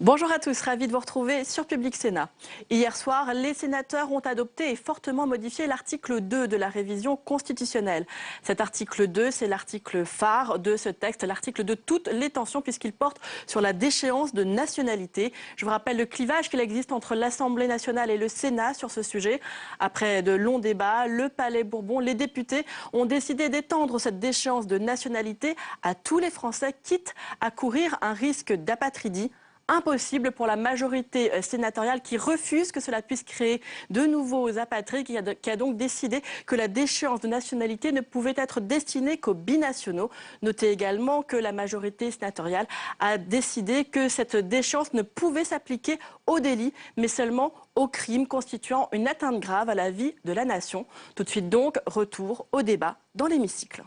Bonjour à tous, ravi de vous retrouver sur Public Sénat. Hier soir, les sénateurs ont adopté et fortement modifié l'article 2 de la révision constitutionnelle. Cet article 2, c'est l'article phare de ce texte, l'article de toutes les tensions puisqu'il porte sur la déchéance de nationalité. Je vous rappelle le clivage qu'il existe entre l'Assemblée nationale et le Sénat sur ce sujet. Après de longs débats, le Palais Bourbon, les députés ont décidé d'étendre cette déchéance de nationalité à tous les Français, quitte à courir un risque d'apatridie. Impossible pour la majorité sénatoriale qui refuse que cela puisse créer de nouveaux apatrides, qui a donc décidé que la déchéance de nationalité ne pouvait être destinée qu'aux binationaux. Notez également que la majorité sénatoriale a décidé que cette déchéance ne pouvait s'appliquer aux délits, mais seulement aux crimes constituant une atteinte grave à la vie de la nation. Tout de suite donc, retour au débat dans l'hémicycle.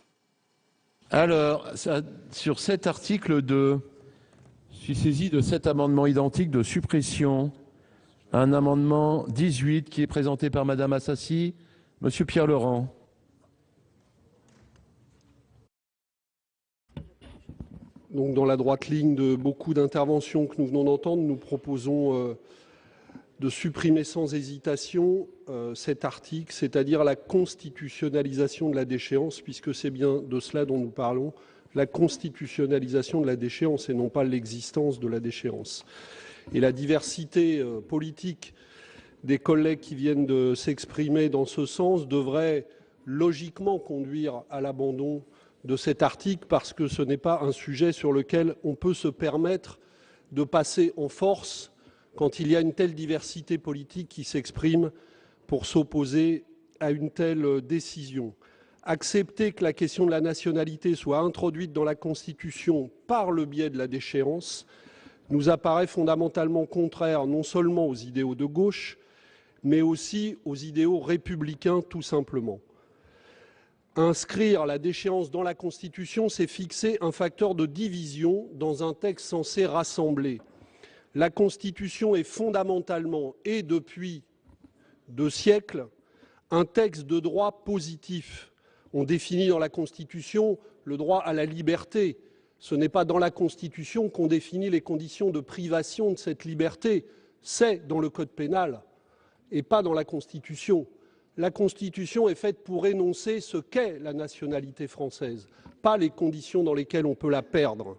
Alors, sur cet article 2, je suis saisi de 7 amendements identiques de suppression. Un amendement 18 qui est présenté par Madame Assassi. Monsieur Pierre Laurent. Donc, dans la droite ligne de beaucoup d'interventions que nous venons d'entendre, nous proposons de supprimer sans hésitation cet article, c'est-à-dire la constitutionnalisation de la déchéance, puisque c'est bien de cela dont nous parlons. La constitutionnalisation de la déchéance et non pas l'existence de la déchéance. Et la diversité politique des collègues qui viennent de s'exprimer dans ce sens devrait logiquement conduire à l'abandon de cet article parce que ce n'est pas un sujet sur lequel on peut se permettre de passer en force quand il y a une telle diversité politique qui s'exprime pour s'opposer à une telle décision. Accepter que la question de la nationalité soit introduite dans la Constitution par le biais de la déchéance nous apparaît fondamentalement contraire non seulement aux idéaux de gauche, mais aussi aux idéaux républicains tout simplement. Inscrire la déchéance dans la Constitution, c'est fixer un facteur de division dans un texte censé rassembler. La Constitution est fondamentalement, et depuis 2 siècles, un texte de droit positif. On définit dans la Constitution le droit à la liberté. Ce n'est pas dans la Constitution qu'on définit les conditions de privation de cette liberté. C'est dans le Code pénal et pas dans la Constitution. La Constitution est faite pour énoncer ce qu'est la nationalité française, pas les conditions dans lesquelles on peut la perdre.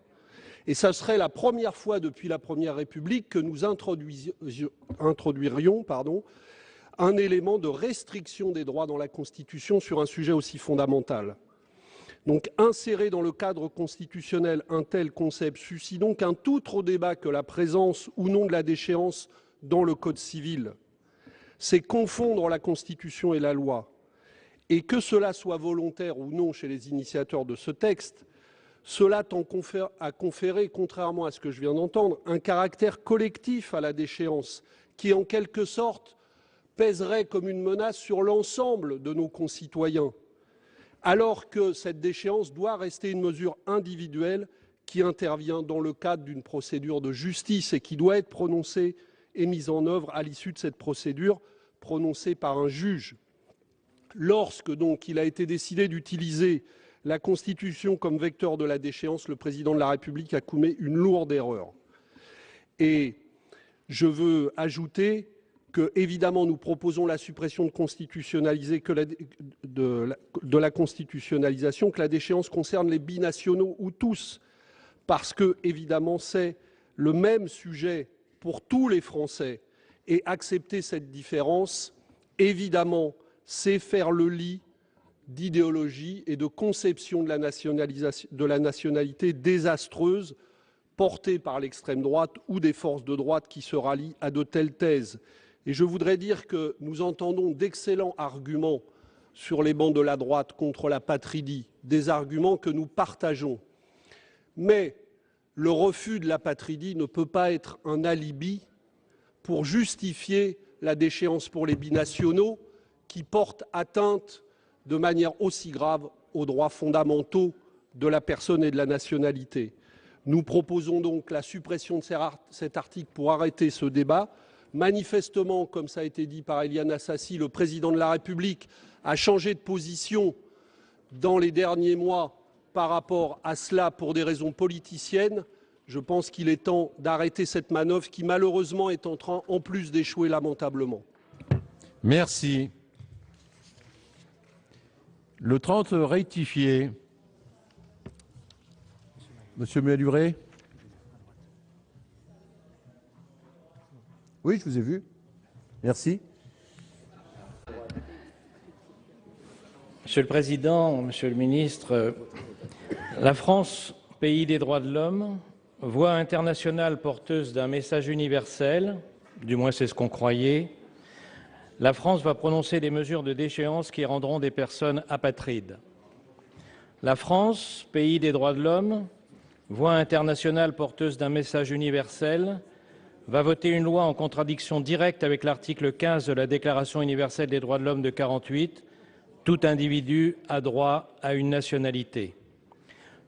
Et ça serait la première fois depuis la Première République que nous introduirions un élément de restriction des droits dans la Constitution sur un sujet aussi fondamental. Donc insérer dans le cadre constitutionnel un tel concept suscite donc un tout autre débat que la présence ou non de la déchéance dans le Code civil. C'est confondre la Constitution et la loi. Et que cela soit volontaire ou non chez les initiateurs de ce texte, cela tend à conférer, contrairement à ce que je viens d'entendre, un caractère collectif à la déchéance qui, en quelque sorte, pèserait comme une menace sur l'ensemble de nos concitoyens, alors que cette déchéance doit rester une mesure individuelle qui intervient dans le cadre d'une procédure de justice et qui doit être prononcée et mise en œuvre à l'issue de cette procédure prononcée par un juge. Lorsque donc il a été décidé d'utiliser la Constitution comme vecteur de la déchéance, le président de la République a commis une lourde erreur. Et je veux ajouter que, évidemment, nous proposons la suppression de la constitutionnalisation, que la déchéance concerne les binationaux ou tous, parce que, évidemment, c'est le même sujet pour tous les Français. Et accepter cette différence, évidemment, c'est faire le lit d'idéologie et de conception de la nationalité désastreuse portée par l'extrême droite ou des forces de droite qui se rallient à de telles thèses. Et je voudrais dire que nous entendons d'excellents arguments sur les bancs de la droite contre la patridie, des arguments que nous partageons. Mais le refus de la patridie ne peut pas être un alibi pour justifier la déchéance pour les binationaux qui portent atteinte de manière aussi grave aux droits fondamentaux de la personne et de la nationalité. Nous proposons donc la suppression de cet article pour arrêter ce débat, Manifestement, comme ça a été dit par Éliane Assassi, le président de la République a changé de position dans les derniers mois par rapport à cela pour des raisons politiciennes. Je pense qu'il est temps d'arrêter cette manœuvre qui, malheureusement, est en train, en plus, d'échouer lamentablement. Merci. Le 30 rectifié. Monsieur Maluré. Oui, je vous ai vu. Merci. Monsieur le Président, Monsieur le Ministre, la France, pays des droits de l'homme, voix internationale porteuse d'un message universel, du moins c'est ce qu'on croyait, la France va prononcer des mesures de déchéance qui rendront des personnes apatrides. La France, pays des droits de l'homme, voix internationale porteuse d'un message universel, va voter une loi en contradiction directe avec l'article 15 de la Déclaration universelle des droits de l'homme de 1948. Tout individu a droit à une nationalité.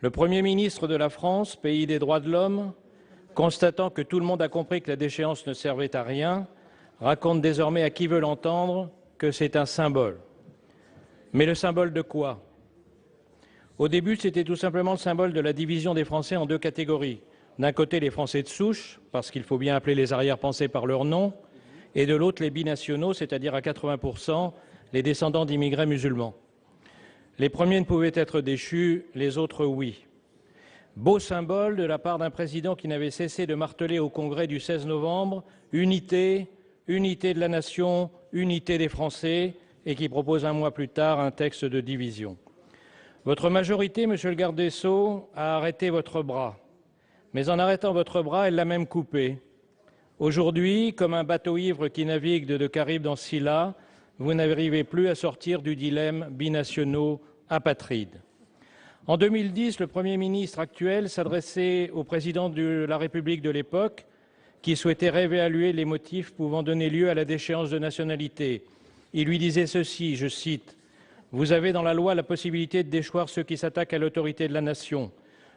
Le Premier ministre de la France, pays des droits de l'homme, constatant que tout le monde a compris que la déchéance ne servait à rien, raconte désormais à qui veut l'entendre que c'est un symbole. Mais le symbole de quoi? Au début, c'était tout simplement le symbole de la division des Français en deux catégories. D'un côté, les Français de souche, parce qu'il faut bien appeler les arrière-pensées par leur nom, et de l'autre, les binationaux, c'est-à-dire à 80%, les descendants d'immigrés musulmans. Les premiers ne pouvaient être déchus, les autres oui. Beau symbole de la part d'un président qui n'avait cessé de marteler au Congrès du 16 novembre « Unité, unité de la nation, unité des Français » et qui propose un mois plus tard un texte de division. Votre majorité, monsieur le garde des Sceaux, a arrêté votre bras. Mais en arrêtant votre bras, elle l'a même coupé. Aujourd'hui, comme un bateau ivre qui navigue de Caraïbes dans Scylla, vous n'arrivez plus à sortir du dilemme binationaux apatrides. En 2010, le Premier ministre actuel s'adressait au président de la République de l'époque, qui souhaitait réévaluer les motifs pouvant donner lieu à la déchéance de nationalité. Il lui disait ceci, je cite, « Vous avez dans la loi la possibilité de déchoir ceux qui s'attaquent à l'autorité de la nation.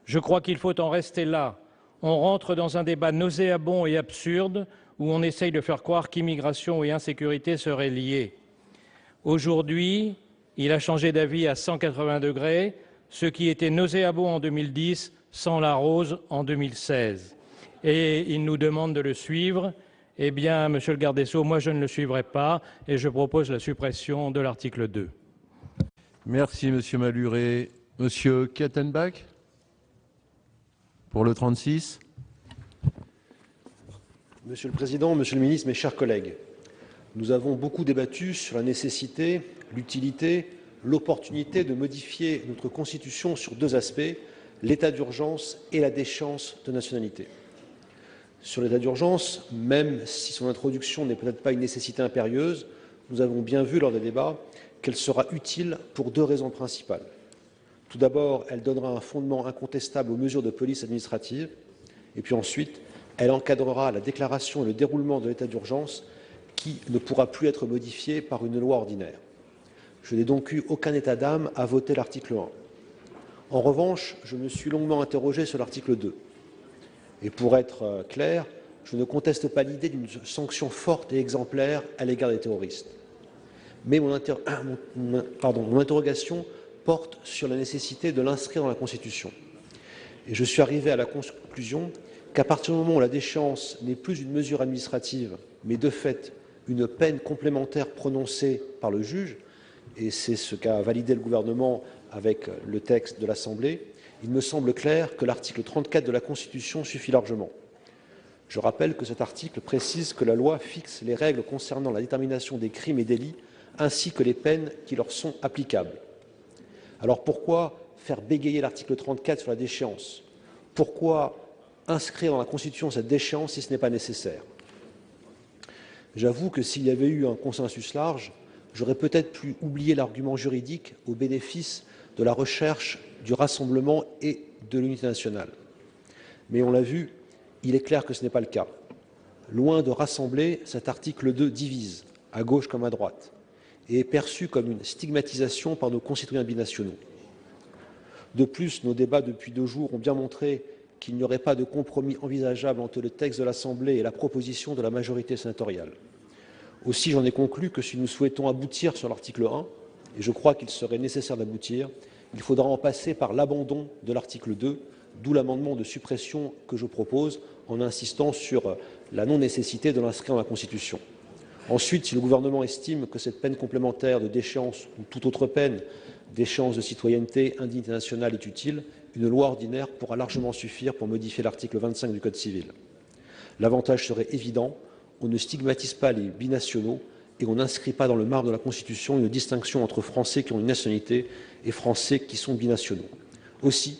Je crois qu'il faut en rester là. On rentre dans un débat nauséabond et absurde où on essaye de faire croire qu'immigration et insécurité seraient liées. Aujourd'hui, il a changé d'avis à 180 degrés. Ce qui était nauséabond en 2010 sent la rose en 2016. Et il nous demande de le suivre. Eh bien, monsieur le garde des Sceaux, moi je ne le suivrai pas et je propose la suppression de l'article 2. Merci, monsieur Maluré. Monsieur Kettenbach, pour le 36. Monsieur le Président, Monsieur le Ministre, mes chers collègues, nous avons beaucoup débattu sur la nécessité, l'utilité, l'opportunité de modifier notre Constitution sur deux aspects, l'état d'urgence et la déchéance de nationalité. Sur l'état d'urgence, même si son introduction n'est peut-être pas une nécessité impérieuse, nous avons bien vu lors des débats qu'elle sera utile pour deux raisons principales. Tout d'abord, elle donnera un fondement incontestable aux mesures de police administrative, et puis ensuite, elle encadrera la déclaration et le déroulement de l'état d'urgence qui ne pourra plus être modifié par une loi ordinaire. Je n'ai donc eu aucun état d'âme à voter l'article 1. En revanche, je me suis longuement interrogé sur l'article 2. Et pour être clair, je ne conteste pas l'idée d'une sanction forte et exemplaire à l'égard des terroristes. Mais mon interrogation porte sur la nécessité de l'inscrire dans la Constitution. Et je suis arrivé à la conclusion qu'à partir du moment où la déchéance n'est plus une mesure administrative, mais de fait une peine complémentaire prononcée par le juge, et c'est ce qu'a validé le gouvernement avec le texte de l'Assemblée, il me semble clair que l'article 34 de la Constitution suffit largement. Je rappelle que cet article précise que la loi fixe les règles concernant la détermination des crimes et délits ainsi que les peines qui leur sont applicables. Alors pourquoi faire bégayer l'article 34 sur la déchéance? Pourquoi inscrire dans la Constitution cette déchéance si ce n'est pas nécessaire? J'avoue que s'il y avait eu un consensus large, j'aurais peut-être pu oublier l'argument juridique au bénéfice de la recherche du rassemblement et de l'unité nationale. Mais on l'a vu, il est clair que ce n'est pas le cas. Loin de rassembler, cet article 2 divise, à gauche comme à droite, et est perçu comme une stigmatisation par nos concitoyens binationaux. De plus, nos débats depuis 2 jours ont bien montré qu'il n'y aurait pas de compromis envisageable entre le texte de l'Assemblée et la proposition de la majorité sénatoriale. Aussi, j'en ai conclu que si nous souhaitons aboutir sur l'article 1, et je crois qu'il serait nécessaire d'aboutir, il faudra en passer par l'abandon de l'article 2, d'où l'amendement de suppression que je propose, en insistant sur la non-nécessité de l'inscrire dans la Constitution. Ensuite, si le gouvernement estime que cette peine complémentaire de déchéance ou toute autre peine d'échéance de citoyenneté indignité nationale est utile, une loi ordinaire pourra largement suffire pour modifier l'article 25 du Code civil. L'avantage serait évident, on ne stigmatise pas les binationaux et on n'inscrit pas dans le marbre de la Constitution une distinction entre Français qui ont une nationalité et Français qui sont binationaux. Aussi,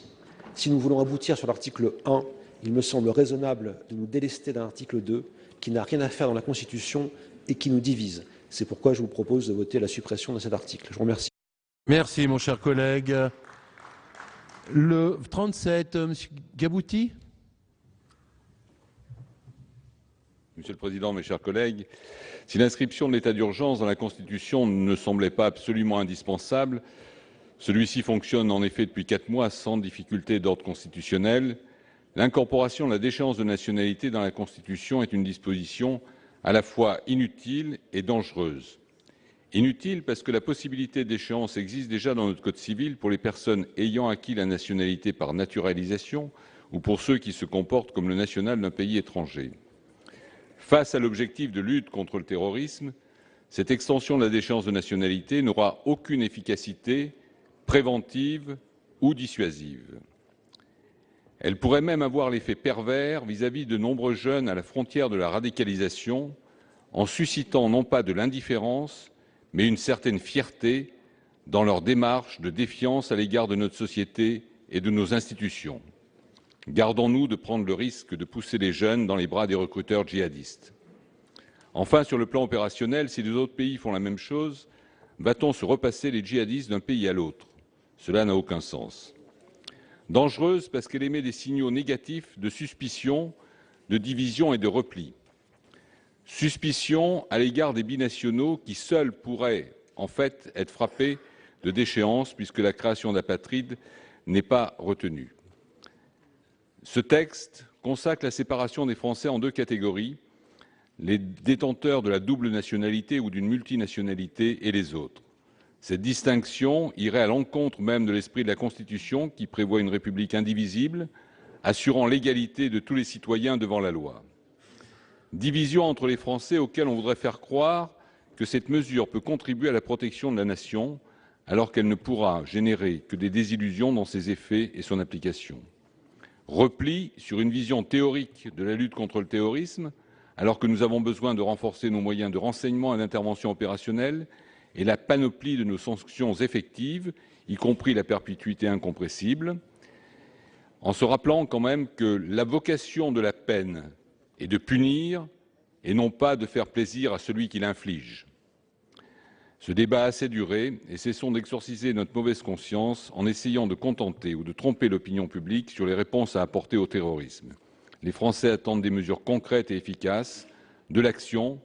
si nous voulons aboutir sur l'article 1, il me semble raisonnable de nous délester d'un article 2 qui n'a rien à faire dans la Constitution et qui nous divise. C'est pourquoi je vous propose de voter la suppression de cet article. Je vous remercie. Merci, mon cher collègue. Le 37, M. Gabouty. Monsieur le Président, mes chers collègues, si l'inscription de l'état d'urgence dans la Constitution ne semblait pas absolument indispensable, celui-ci fonctionne en effet depuis 4 mois sans difficulté d'ordre constitutionnel. L'incorporation de la déchéance de nationalité dans la Constitution est une disposition à la fois inutile et dangereuse. Inutile parce que la possibilité d'échéance existe déjà dans notre Code civil pour les personnes ayant acquis la nationalité par naturalisation ou pour ceux qui se comportent comme le national d'un pays étranger. Face à l'objectif de lutte contre le terrorisme, cette extension de la déchéance de nationalité n'aura aucune efficacité préventive ou dissuasive. Elle pourrait même avoir l'effet pervers vis-à-vis de nombreux jeunes à la frontière de la radicalisation, en suscitant non pas de l'indifférence, mais une certaine fierté dans leur démarche de défiance à l'égard de notre société et de nos institutions. Gardons-nous de prendre le risque de pousser les jeunes dans les bras des recruteurs djihadistes. Enfin, sur le plan opérationnel, si les autres pays font la même chose, va-t-on se repasser les djihadistes d'un pays à l'autre? Cela n'a aucun sens. Dangereuse parce qu'elle émet des signaux négatifs de suspicion, de division et de repli. Suspicion à l'égard des binationaux qui seuls pourraient, en fait, être frappés de déchéance puisque la création d'apatrides n'est pas retenue. Ce texte consacre la séparation des Français en 2 catégories, les détenteurs de la double nationalité ou d'une multinationalité et les autres. Cette distinction irait à l'encontre même de l'esprit de la Constitution qui prévoit une République indivisible, assurant l'égalité de tous les citoyens devant la loi. Division entre les Français auxquels on voudrait faire croire que cette mesure peut contribuer à la protection de la nation, alors qu'elle ne pourra générer que des désillusions dans ses effets et son application. Repli sur une vision théorique de la lutte contre le terrorisme, alors que nous avons besoin de renforcer nos moyens de renseignement et d'intervention opérationnelle et la panoplie de nos sanctions effectives, y compris la perpétuité incompressible, en se rappelant quand même que la vocation de la peine est de punir et non pas de faire plaisir à celui qui l'inflige. Ce débat a assez duré et cessons d'exorciser notre mauvaise conscience en essayant de contenter ou de tromper l'opinion publique sur les réponses à apporter au terrorisme. Les Français attendent des mesures concrètes et efficaces, de l'action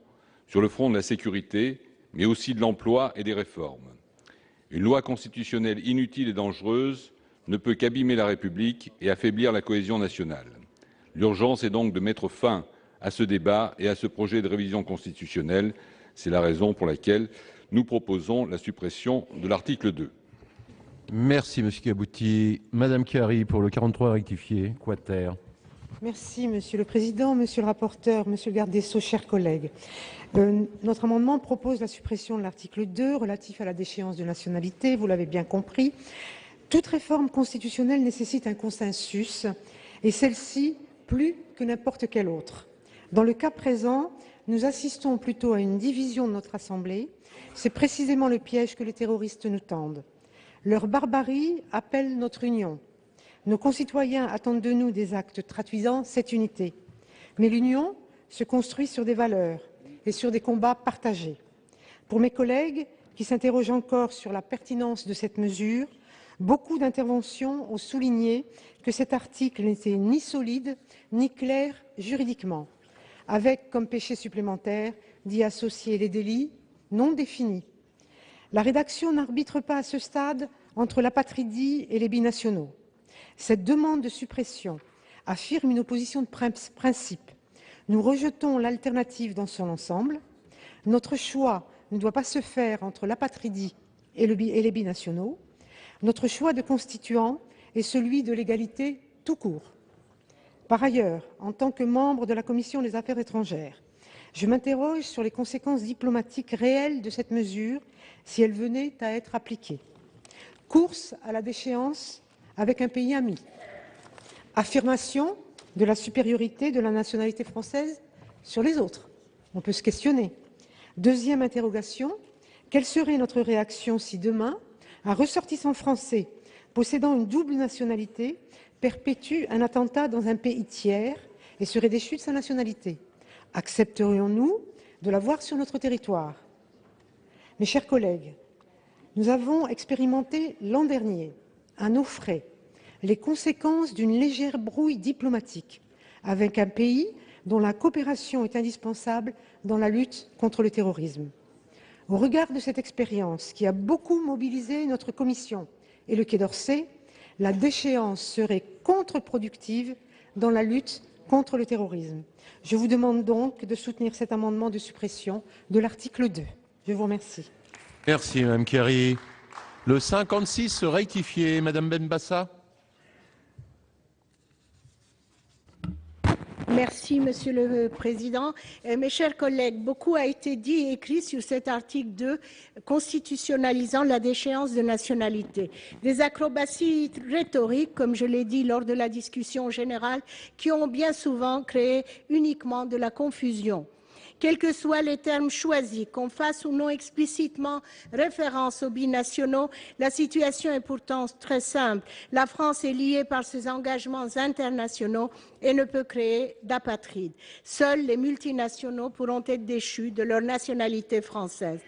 sur le front de la sécurité, mais aussi de l'emploi et des réformes. Une loi constitutionnelle inutile et dangereuse ne peut qu'abîmer la République et affaiblir la cohésion nationale. L'urgence est donc de mettre fin à ce débat et à ce projet de révision constitutionnelle. C'est la raison pour laquelle nous proposons la suppression de l'article 2. Merci, M. Gabouty. Madame Chiari, pour le 43 rectifié, quater. Merci, Monsieur le Président, Monsieur le rapporteur, Monsieur le garde des Sceaux, chers collègues. Notre amendement propose la suppression de l'article 2 relatif à la déchéance de nationalité. Vous l'avez bien compris. Toute réforme constitutionnelle nécessite un consensus et celle-ci plus que n'importe quelle autre. Dans le cas présent, nous assistons plutôt à une division de notre Assemblée. C'est précisément le piège que les terroristes nous tendent. Leur barbarie appelle notre union. Nos concitoyens attendent de nous des actes traduisant cette unité. Mais l'union se construit sur des valeurs et sur des combats partagés. Pour mes collègues qui s'interrogent encore sur la pertinence de cette mesure, beaucoup d'interventions ont souligné que cet article n'était ni solide ni clair juridiquement, avec comme péché supplémentaire d'y associer les délits non définis. La rédaction n'arbitre pas à ce stade entre l'apatridie et les binationaux. Cette demande de suppression affirme une opposition de principe. Nous rejetons l'alternative dans son ensemble. Notre choix ne doit pas se faire entre l'apatridie et les binationaux. Notre choix de constituant est celui de l'égalité tout court. Par ailleurs, en tant que membre de la Commission des Affaires étrangères, je m'interroge sur les conséquences diplomatiques réelles de cette mesure si elle venait à être appliquée. Course à la déchéance avec un pays ami. Affirmation de la supériorité de la nationalité française sur les autres. On peut se questionner. Deuxième interrogation, quelle serait notre réaction si demain, un ressortissant français possédant une double nationalité perpétue un attentat dans un pays tiers et serait déchu de sa nationalité? Accepterions-nous de l'avoir sur notre territoire? Mes chers collègues, nous avons expérimenté l'an dernier, à nos frais, les conséquences d'une légère brouille diplomatique avec un pays dont la coopération est indispensable dans la lutte contre le terrorisme. Au regard de cette expérience qui a beaucoup mobilisé notre commission et le Quai d'Orsay, la déchéance serait contre-productive dans la lutte contre le terrorisme. Je vous demande donc de soutenir cet amendement de suppression de l'article 2. Je vous remercie. Merci, Mme Kerry. Le 56 rectifié, Mme Benbassa. Merci, Monsieur le Président. Mes chers collègues, beaucoup a été dit et écrit sur cet article 2 constitutionnalisant la déchéance de nationalité. Des acrobaties rhétoriques, comme je l'ai dit lors de la discussion générale, qui ont bien souvent créé uniquement de la confusion. Quels que soient les termes choisis, qu'on fasse ou non explicitement référence aux binationaux, la situation est pourtant très simple. La France est liée par ses engagements internationaux et ne peut créer d'apatrides. Seuls les multinationaux pourront être déchus de leur nationalité française.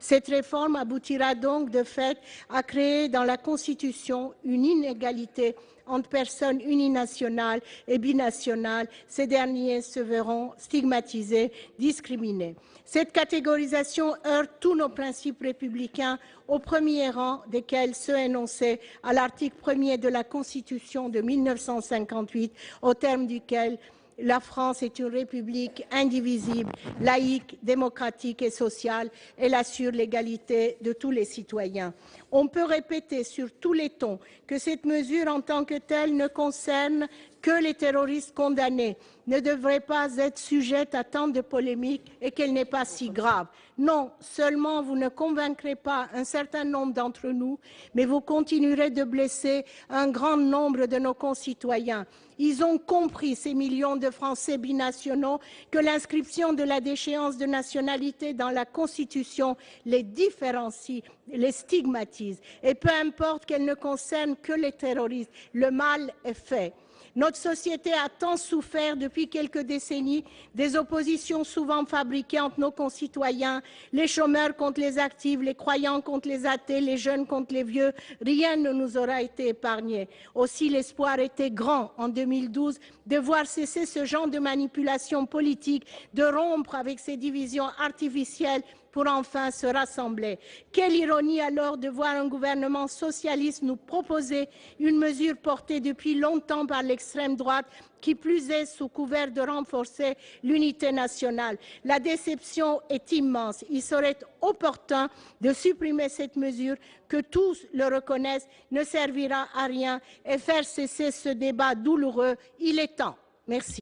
Cette réforme aboutira donc de fait à créer dans la Constitution une inégalité entre personnes uninationales et binationales. Ces derniers se verront stigmatisés, discriminés. Cette catégorisation heurte tous nos principes républicains, au premier rang desquels ceux énoncés à l'article 1er de la Constitution de 1958, au terme duquel la France est une république indivisible, laïque, démocratique et sociale. Elle assure l'égalité de tous les citoyens. On peut répéter sur tous les tons que cette mesure en tant que telle ne concerne que les terroristes condamnés, ne devrait pas être sujette à tant de polémiques et qu'elle n'est pas si grave. Non, seulement vous ne convaincrez pas un certain nombre d'entre nous, mais vous continuerez de blesser un grand nombre de nos concitoyens. Ils ont compris, ces millions de Français binationaux, que l'inscription de la déchéance de nationalité dans la Constitution les différencie, les stigmatise. Et peu importe qu'elle ne concerne que les terroristes, le mal est fait. Notre société a tant souffert depuis quelques décennies des oppositions souvent fabriquées entre nos concitoyens, les chômeurs contre les actifs, les croyants contre les athées, les jeunes contre les vieux. Rien ne nous aura été épargné. Aussi, l'espoir était grand en 2012 de voir cesser ce genre de manipulation politique, de rompre avec ces divisions artificielles pour enfin se rassembler. Quelle ironie alors de voir un gouvernement socialiste nous proposer une mesure portée depuis longtemps par l'extrême droite, qui plus est sous couvert de renforcer l'unité nationale. La déception est immense. Il serait opportun de supprimer cette mesure, que tous le reconnaissent, ne servira à rien, et faire cesser ce débat douloureux. Il est temps. Merci.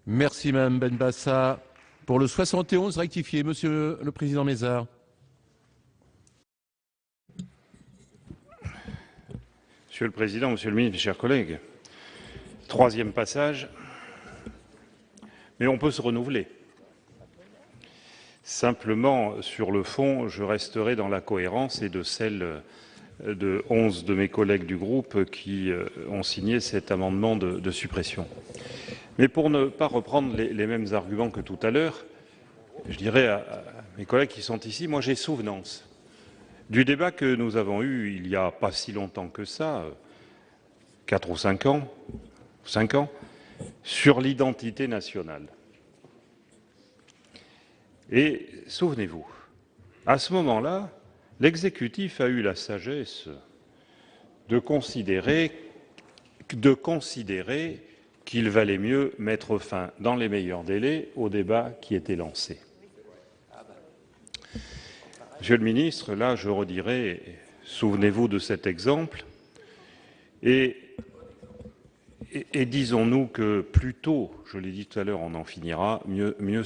Merci, Mme Benbassa. Pour le 71 rectifié, Monsieur le Président Mézard. Monsieur le Président, Monsieur le Ministre, mes chers collègues, troisième passage, mais on peut se renouveler. Simplement, sur le fond, je resterai dans la cohérence et de celle de 11 de mes collègues du groupe qui ont signé cet amendement de suppression. Mais pour ne pas reprendre les mêmes arguments que tout à l'heure, je dirais à mes collègues qui sont ici, moi j'ai souvenance du débat que nous avons eu il n'y a pas si longtemps que ça, 4 ou 5 ans, sur l'identité nationale. Et souvenez-vous, à ce moment-là, l'exécutif a eu la sagesse de considérer qu'il valait mieux mettre fin dans les meilleurs délais au débat qui était lancé. Monsieur le ministre, là je redirai, souvenez-vous de cet exemple, et disons-nous que plus tôt, je l'ai dit tout à l'heure, on en finira, mieux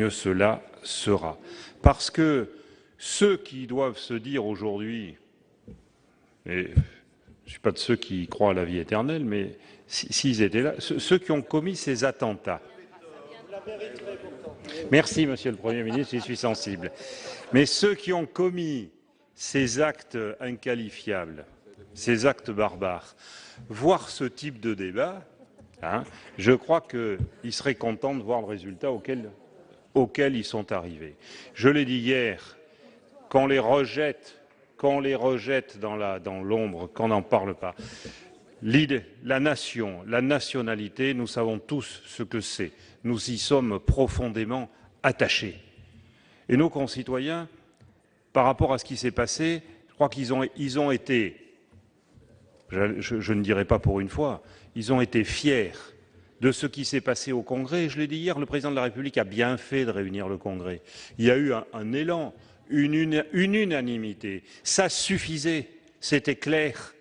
cela sera. Parce que ceux qui doivent se dire aujourd'hui, et je ne suis pas de ceux qui croient à la vie éternelle, mais s'ils étaient là, ceux qui ont commis ces attentats. Merci, Monsieur le Premier ministre, j'y suis sensible. Mais ceux qui ont commis ces actes inqualifiables, ces actes barbares, voir ce type de débat, je crois qu'ils seraient contents de voir le résultat auquel ils sont arrivés. Je l'ai dit hier, qu'on les rejette dans l'ombre, qu'on n'en parle pas. La nation, la nationalité, nous savons tous ce que c'est. Nous y sommes profondément attachés. Et nos concitoyens, par rapport à ce qui s'est passé, je crois qu'ils ont été, je ne dirais pas pour une fois, ils ont été fiers de ce qui s'est passé au Congrès. Je l'ai dit hier, le président de la République a bien fait de réunir le Congrès. Il y a eu un élan, une unanimité. Ça suffisait, c'était clair.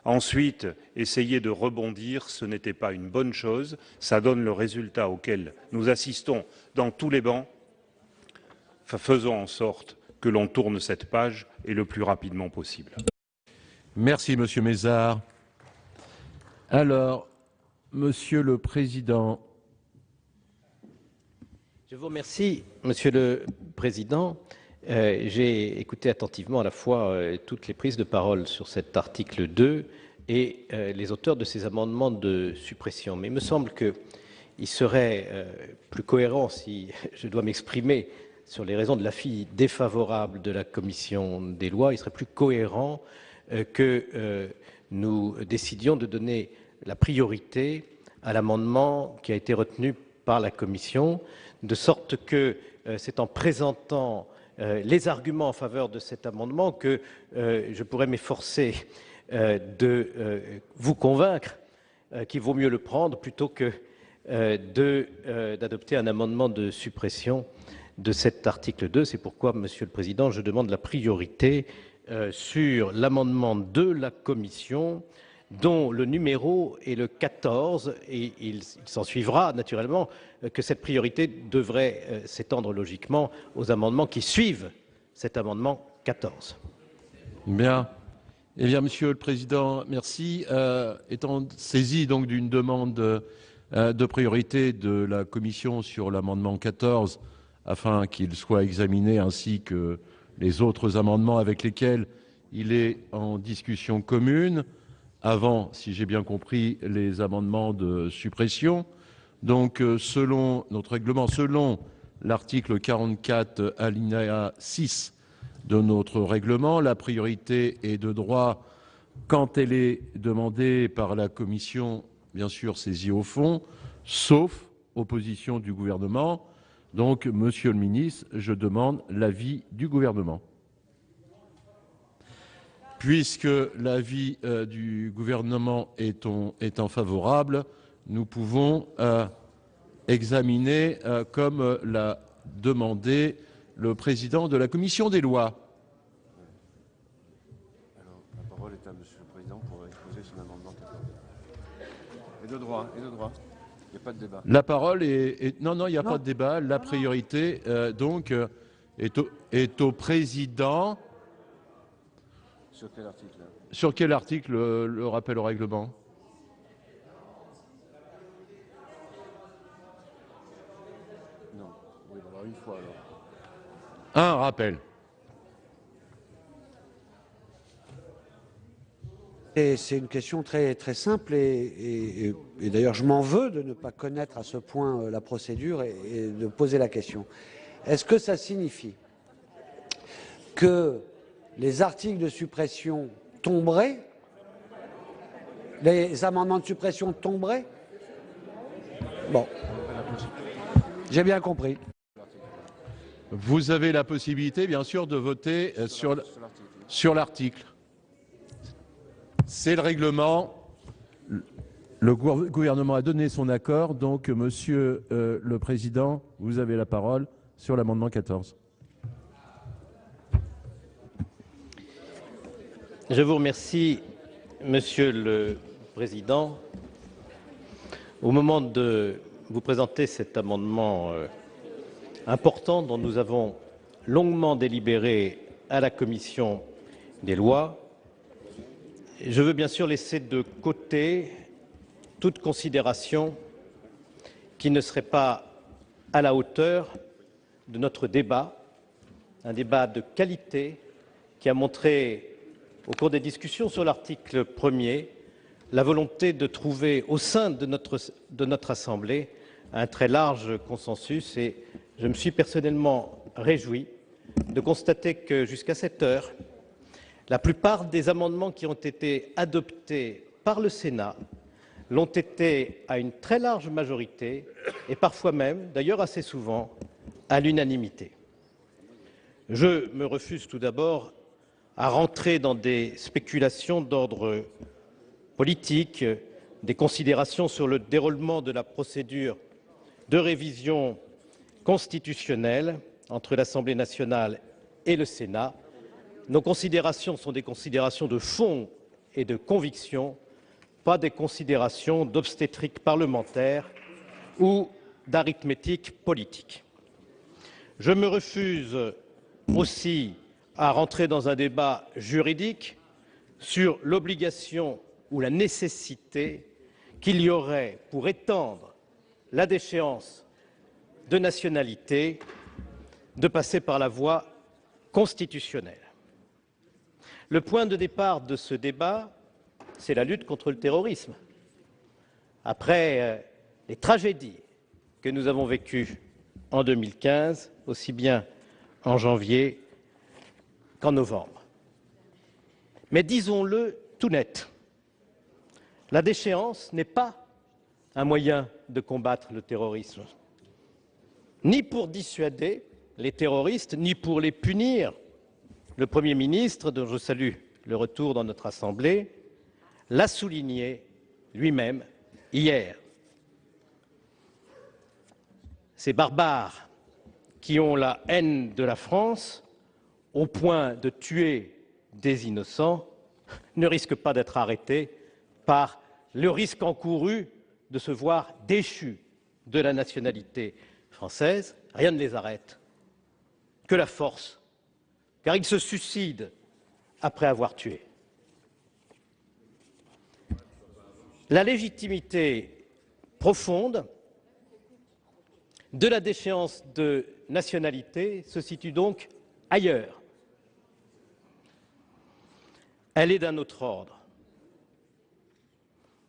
Ensuite, essayer de rebondir, ce n'était pas une bonne chose. Ça donne le résultat auquel nous assistons dans tous les bancs. Faisons en sorte que l'on tourne cette page et le plus rapidement possible. Merci, Monsieur Mézard. Alors, Monsieur le Président. Je vous remercie, Monsieur le Président. J'ai écouté attentivement à la fois toutes les prises de parole sur cet article 2 et les auteurs de ces amendements de suppression. Mais il me semble qu'il serait plus cohérent, si je dois m'exprimer sur les raisons de l'avis défavorable de la commission des lois, il serait plus cohérent que nous décidions de donner la priorité à l'amendement qui a été retenu par la commission, de sorte que c'est en présentant les arguments en faveur de cet amendement que je pourrais m'efforcer de vous convaincre qu'il vaut mieux le prendre plutôt que d'adopter un amendement de suppression de cet article 2. C'est pourquoi, Monsieur le Président, je demande la priorité sur l'amendement de la commission, dont le numéro est le 14, et il s'en suivra naturellement que cette priorité devrait s'étendre logiquement aux amendements qui suivent cet amendement 14. Bien. Eh bien, Monsieur le Président, merci. Étant saisi donc d'une demande de priorité de la Commission sur l'amendement 14, afin qu'il soit examiné ainsi que les autres amendements avec lesquels il est en discussion commune, avant, si j'ai bien compris, les amendements de suppression. Donc, selon notre règlement, selon l'article 44, alinéa 6 de notre règlement, la priorité est de droit quand elle est demandée par la commission, bien sûr saisie au fond, sauf opposition du gouvernement. Donc, Monsieur le ministre, je demande l'avis du gouvernement. Puisque l'avis du gouvernement étant favorable, nous pouvons examiner comme l'a demandé le président de la commission des lois. Alors, la parole est à Monsieur le Président pour exposer son amendement 14. Et de droit, Il n'y a pas de débat. La parole est... Non, il n'y a pas de débat. La priorité, donc, est au président... Sur quel article? Sur quel article le rappel au règlement? Non. Oui, alors une fois alors. Un rappel. C'est une question très simple et d'ailleurs je m'en veux de ne pas connaître à ce point la procédure et de poser la question. Est-ce que ça signifie que les articles de suppression tomberaient, les amendements de suppression tomberaient? Bon, j'ai bien compris. Vous avez la possibilité, bien sûr, de voter sur l'article. C'est le règlement. Le gouvernement a donné son accord, donc Monsieur le Président, vous avez la parole sur l'amendement 14. Je vous remercie, Monsieur le Président. Au moment de vous présenter cet amendement important dont nous avons longuement délibéré à la commission des lois, je veux bien sûr laisser de côté toute considération qui ne serait pas à la hauteur de notre débat, un débat de qualité qui a montré au cours des discussions sur l'article 1er la volonté de trouver au sein de notre Assemblée un très large consensus, et je me suis personnellement réjoui de constater que jusqu'à cette heure, la plupart des amendements qui ont été adoptés par le Sénat l'ont été à une très large majorité et parfois même, d'ailleurs assez souvent, à l'unanimité. Je me refuse tout d'abord à rentrer dans des spéculations d'ordre politique, des considérations sur le déroulement de la procédure de révision constitutionnelle entre l'Assemblée nationale et le Sénat. Nos considérations sont des considérations de fond et de conviction, pas des considérations d'obstétrique parlementaire ou d'arithmétique politique. Je me refuse aussi à rentrer dans un débat juridique sur l'obligation ou la nécessité qu'il y aurait pour étendre la déchéance de nationalité de passer par la voie constitutionnelle. Le point de départ de ce débat, c'est la lutte contre le terrorisme. Après les tragédies que nous avons vécues en 2015, aussi bien en janvier qu'en novembre. Mais disons-le tout net, la déchéance n'est pas un moyen de combattre le terrorisme, ni pour dissuader les terroristes, ni pour les punir. Le Premier ministre, dont je salue le retour dans notre Assemblée, l'a souligné lui-même hier. Ces barbares qui ont la haine de la France au point de tuer des innocents ne risquent pas d'être arrêtés par le risque encouru de se voir déchus de la nationalité française. Rien ne les arrête, que la force, car ils se suicident après avoir tué. La légitimité profonde de la déchéance de nationalité se situe donc ailleurs. Elle est d'un autre ordre.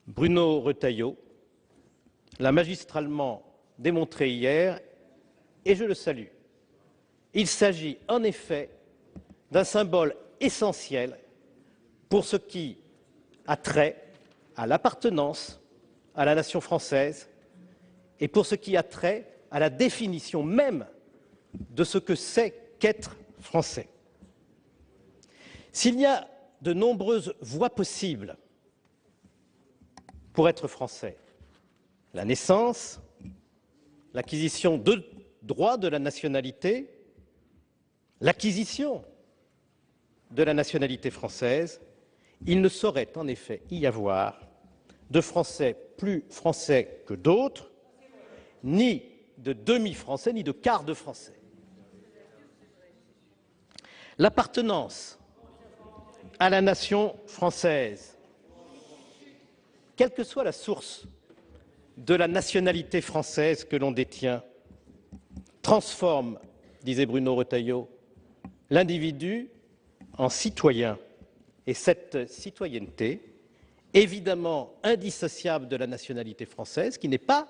Bruno Retailleau l'a magistralement démontré hier, et je le salue. Il s'agit en effet d'un symbole essentiel pour ce qui a trait à l'appartenance à la nation française et pour ce qui a trait à la définition même de ce que c'est qu'être français. S'il y a de nombreuses voies possibles pour être français, la naissance, l'acquisition de droit de la nationalité, l'acquisition de la nationalité française, il ne saurait en effet y avoir de Français plus français que d'autres, ni de demi-français, ni de quart de français. L'appartenance à la nation française, quelle que soit la source de la nationalité française que l'on détient, transforme, disait Bruno Retailleau, l'individu en citoyen. Et cette citoyenneté, évidemment indissociable de la nationalité française, qui n'est pas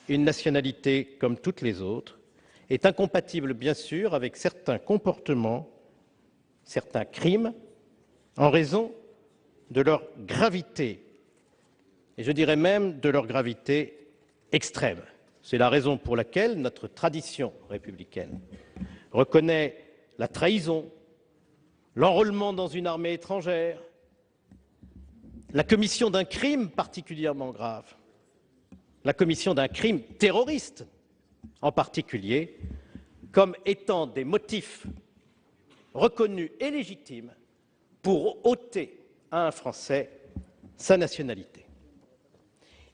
une nationalité comme toutes les autres, est incompatible bien sûr avec certains comportements, certains crimes, en raison de leur gravité, et je dirais même de leur gravité extrême. C'est la raison pour laquelle notre tradition républicaine reconnaît la trahison, l'enrôlement dans une armée étrangère, la commission d'un crime particulièrement grave, la commission d'un crime terroriste en particulier, comme étant des motifs reconnus et légitimes pour ôter à un Français sa nationalité.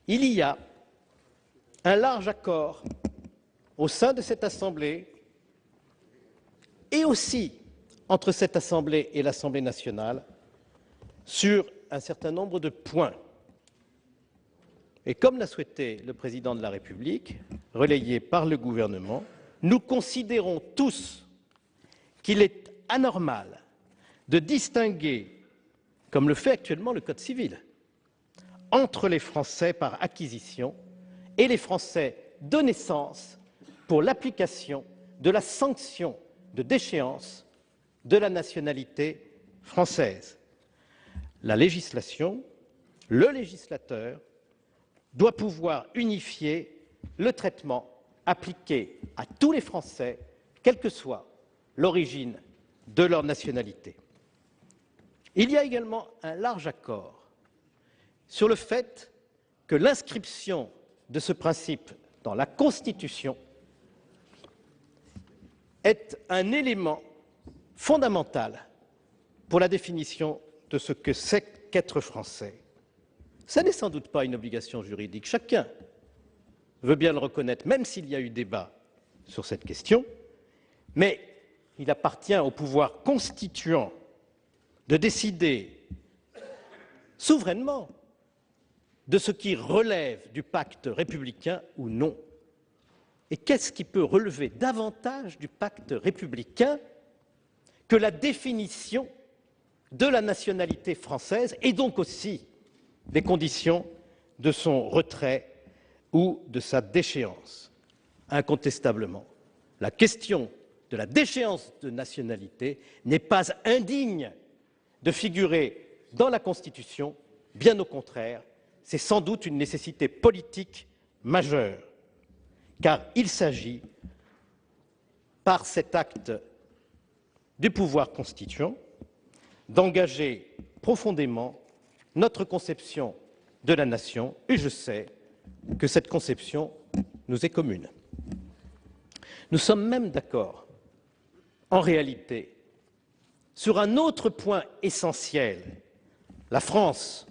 Il y a un large accord au sein de cette Assemblée et aussi entre cette Assemblée et l'Assemblée nationale sur un certain nombre de points. Et comme l'a souhaité le Président de la République, relayé par le Gouvernement, nous considérons tous qu'il est anormal de distinguer, comme le fait actuellement le Code civil, entre les Français par acquisition et les Français de naissance pour l'application de la sanction de déchéance de la nationalité française. La législation, le législateur, doit pouvoir unifier le traitement appliqué à tous les Français, quelle que soit l'origine de leur nationalité. Il y a également un large accord sur le fait que l'inscription de ce principe dans la Constitution est un élément fondamental pour la définition de ce que c'est qu'être français. Ce n'est sans doute pas une obligation juridique. Chacun veut bien le reconnaître, même s'il y a eu débat sur cette question, mais il appartient au pouvoir constituant de décider souverainement de ce qui relève du pacte républicain ou non. Et qu'est-ce qui peut relever davantage du pacte républicain que la définition de la nationalité française et donc aussi des conditions de son retrait ou de sa déchéance? Incontestablement, la question de la déchéance de nationalité n'est pas indigne de figurer dans la Constitution, bien au contraire, c'est sans doute une nécessité politique majeure, car il s'agit, par cet acte du pouvoir constituant, d'engager profondément notre conception de la nation, et je sais que cette conception nous est commune. Nous sommes même d'accord, en réalité, sur un autre point essentiel. La France,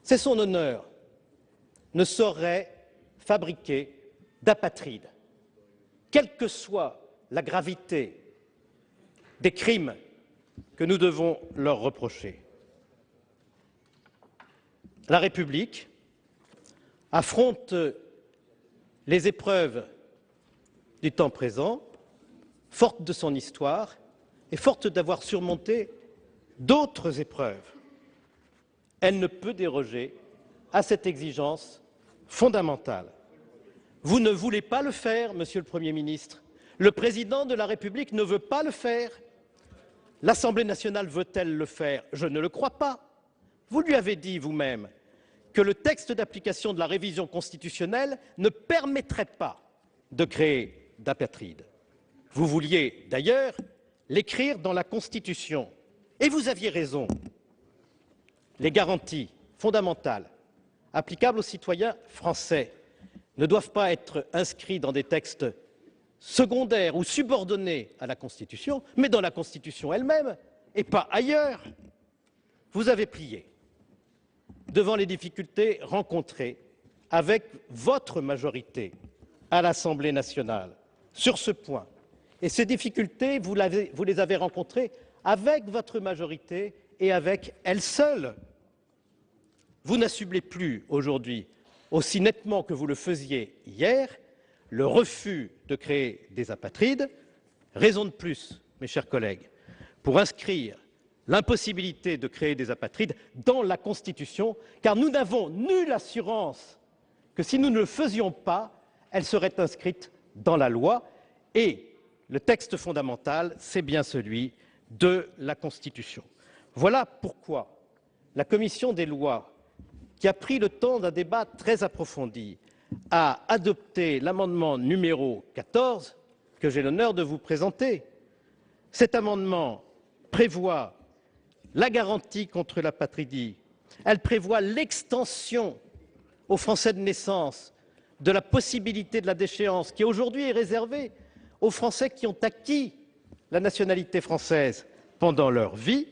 c'est son honneur, ne saurait fabriquer d'apatrides, quelle que soit la gravité des crimes que nous devons leur reprocher. La République affronte les épreuves du temps présent, forte de son histoire et forte d'avoir surmonté d'autres épreuves. Elle ne peut déroger à cette exigence fondamentale. Vous ne voulez pas le faire, Monsieur le Premier ministre. Le Président de la République ne veut pas le faire. L'Assemblée nationale veut-elle le faire? Je ne le crois pas. Vous lui avez dit vous-même que le texte d'application de la révision constitutionnelle ne permettrait pas de créer d'apatrides. Vous vouliez d'ailleurs l'écrire dans la Constitution. Et vous aviez raison. Les garanties fondamentales applicables aux citoyens français ne doivent pas être inscrites dans des textes secondaires ou subordonnés à la Constitution, mais dans la Constitution elle-même et pas ailleurs. Vous avez plié devant les difficultés rencontrées avec votre majorité à l'Assemblée nationale sur ce point. Et ces difficultés, vous les avez rencontrées avec votre majorité et avec elle seule. Vous n'assumez plus aujourd'hui, aussi nettement que vous le faisiez hier, le refus de créer des apatrides. Raison de plus, mes chers collègues, pour inscrire l'impossibilité de créer des apatrides dans la Constitution, car nous n'avons nulle assurance que si nous ne le faisions pas, elle serait inscrite dans la loi. Et le texte fondamental, c'est bien celui de la Constitution. Voilà pourquoi la commission des lois, qui a pris le temps d'un débat très approfondi, a adopté l'amendement numéro 14 que j'ai l'honneur de vous présenter. Cet amendement prévoit la garantie contre l'apatridie Elle prévoit l'extension aux Français de naissance de la possibilité de la déchéance, qui aujourd'hui est réservée aux Français qui ont acquis la nationalité française pendant leur vie.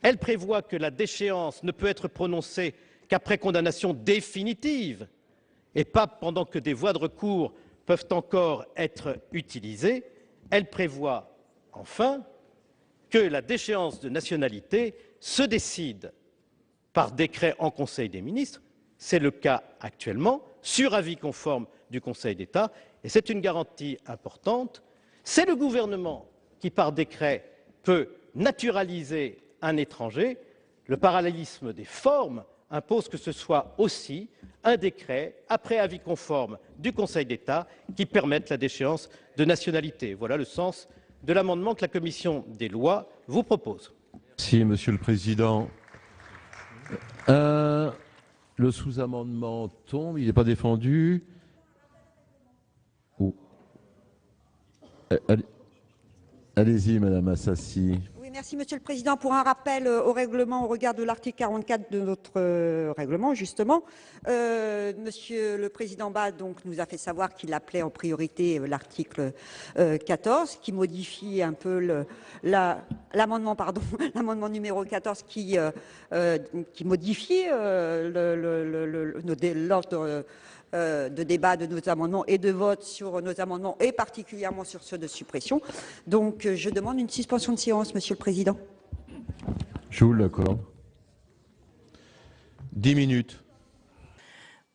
Elle prévoit que la déchéance ne peut être prononcée qu'après condamnation définitive et pas pendant que des voies de recours peuvent encore être utilisées. Elle prévoit enfin que la déchéance de nationalité se décide par décret en Conseil des ministres, c'est le cas actuellement, sur avis conforme du Conseil d'État, et c'est une garantie importante. C'est le gouvernement qui, par décret, peut naturaliser un étranger. Le parallélisme des formes impose que ce soit aussi un décret, après avis conforme du Conseil d'État, qui permette la déchéance de nationalité. Voilà le sens de l'amendement que la commission des lois vous propose. Merci, Monsieur le Président. Le sous-amendement tombe, il n'est pas défendu. Oh. Allez-y, Madame Assassi. Oui, merci, Monsieur le Président. Pour un rappel au règlement, au regard de l'article 44 de notre règlement, justement, Monsieur le Président Bas nous a fait savoir qu'il appelait en priorité l'article 14, qui modifie un peu l'amendement numéro 14, qui modifie l'ordre de débat de nos amendements et de vote sur nos amendements, et particulièrement sur ceux de suppression. Donc, je demande une suspension de séance, Monsieur le Président. Je vous l'accorde. 10 minutes.